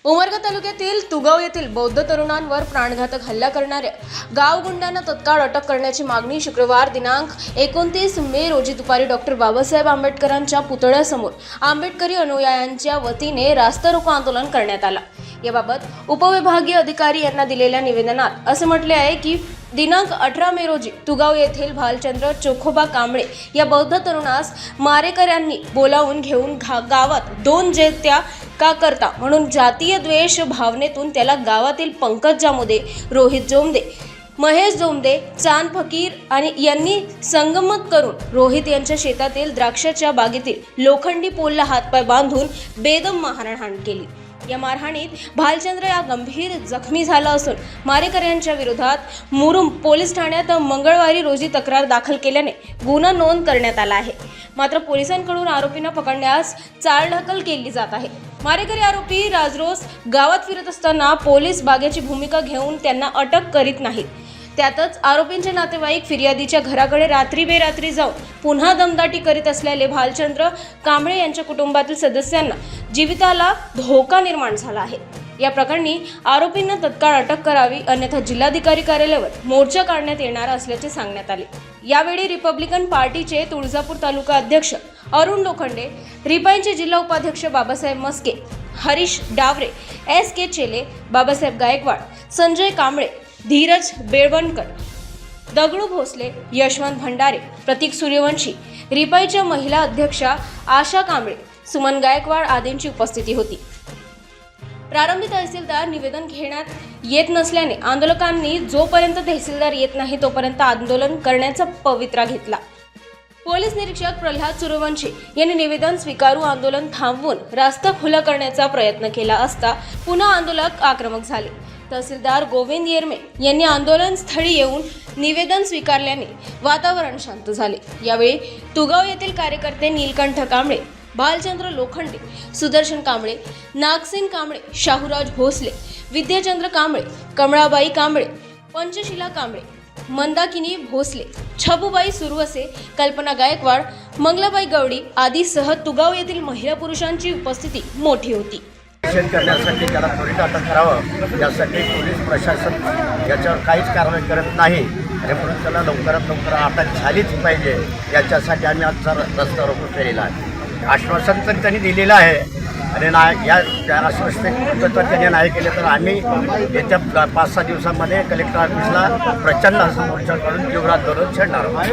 उमरगा तालुक्यातील तुगाव येथील बौद्ध तरुणांवर प्राणघातक हल्ला करणाऱ्या गावगुंडांना तत्काळ अटक करण्याची मागणी शुक्रवार दिनांक 29 मे रोजी दुपारी डॉक्टर बाबासाहेब आंबेडकरांच्या पुतळ्यासमोर आंबेडकरी अनुयायांच्या वतीने रास्ता रोको आंदोलन करण्यात आला। याबाबत उपविभागीय अधिकारी यांना दिलेल्या निवेदनात असे म्हटले आहे की दिनांक 18 मे रोजी तुगाव येथील भालचंद्र चोखोबा कांबळे या बौद्ध तरुणास मारेकऱ्यांनी बोलावून घेऊन गावात दोन जेत्या का करता म्हणून जातीय द्वेष भावनेतून त्याला गावातील पंकज जामुदे, रोहित जोमदे, महेश जोमदे, चांद फकीर आणि यांनी संगमत करून रोहित यांच्या शेतातील द्राक्षाच्या बागेतील लोखंडी पोलला हातपाय बांधून बेदम मारहाण केली। या मारहाणीत भालचंद्र या गंभीर जखमी झाला असून मारेकऱ्यांच्या विरोधात मुरुम पोलीस ठाण्यात मंगळवारी रोजी तक्रार दाखल केल्याने गुन्हा नोंद करण्यात आला आहे। मात्र पोलिसांकडून आरोपींना पकडण्यास चालढकल केली जात आहे। मारेकरी आरोपी राजरोस गावात फिरत असताना पोलीस बागेची भूमिका घेऊन त्यांना अटक करीत नाहीत। त्यातच आरोपींचे नातेवाईक फिर्यादीच्या घराकडे रात्री बेरात्री जाऊन पुन्हा दमदाटी करीत असलेले भालचंद्र कांबळे यांच्या कुटुंबातील सदस्यांना जीविताला धोका निर्माण झाला आहे। या प्रकरणी आरोपींना तत्काळ अटक करावी, अन्यथा जिल्हाधिकारी कार्यालयावर मोर्चा काढण्यात येणार असल्याचे सांगण्यात आले। यावेळी रिपब्लिकन पार्टीचे तुळजापूर तालुका अध्यक्ष अरुण लोखंडे, रिपाईंचे जिल्हा उपाध्यक्ष बाबासाहेब मस्के, हरीश डावरे, SK चेले, बाबासाहेब गायकवाड, संजय कांबळे, धीरज बेळवणकर, दगडू भोसले, यशवंत भंडारे, प्रतीक सूर्यवंशी, रिपाईच्या महिला अध्यक्षा आशा कांबळे, सुमन गायकवाड आदींची उपस्थिती होती। प्रारंभी तहसीलदार निवेदन घेण्यात येत नसल्याने आंदोलकांनी जोपर्यंत तहसीलदार येत नाही तोपर्यंत आंदोलन करण्याचा पवित्रा घेतला। पोलीस निरीक्षक प्रल्हाद सूर्यवंशी यांनी निवेदन स्वीकारून आंदोलन थांबवून रस्ता खुला करण्याचा प्रयत्न केला असता पुन्हा आंदोलक आक्रमक झाले। तहसीलदार गोविंद येरमे यांनी आंदोलन स्थळी येऊन निवेदन स्वीकारल्याने वातावरण शांत झाले। यावेळी तुगाव येथील कार्यकर्ते नीलकंठ कांबळे, भालचंद्र लोखंडे, सुदर्शन कांबळे, नागसिंग कांबळे, शाहूराज भोसले, विद्याचंद्र कांबळे, कमळाबाई कांबळे, पंचशिला कांबळे, मंदाकिनी भोसले, छबुबाई सुरवसे, कल्पना गायकवाड, मंगलाबाई गवडी आदीसह तुगाव येथील महिला पुरुषांची उपस्थिती मोठी होती। करण्यासाठी त्याला त्वरित अटक करावं यासाठी पोलीस प्रशासन याच्यावर काहीच कारवाई करत नाही आणि म्हणून त्याला लवकरात लवकर अटक झालीच पाहिजे याच्यासाठी आम्ही आजचा रस्ता रोको केलेला आहे। आश्वासन तर त्यांनी दिलेलं आहे आणि या आश्वासनेत त्याने नाही केले तर आम्ही येत्या 5-6 दिवसामध्ये कलेक्टर ऑफिसला प्रचंड असं मोर्चा काढून तीव्र आंदोलन छेडणार आहोत।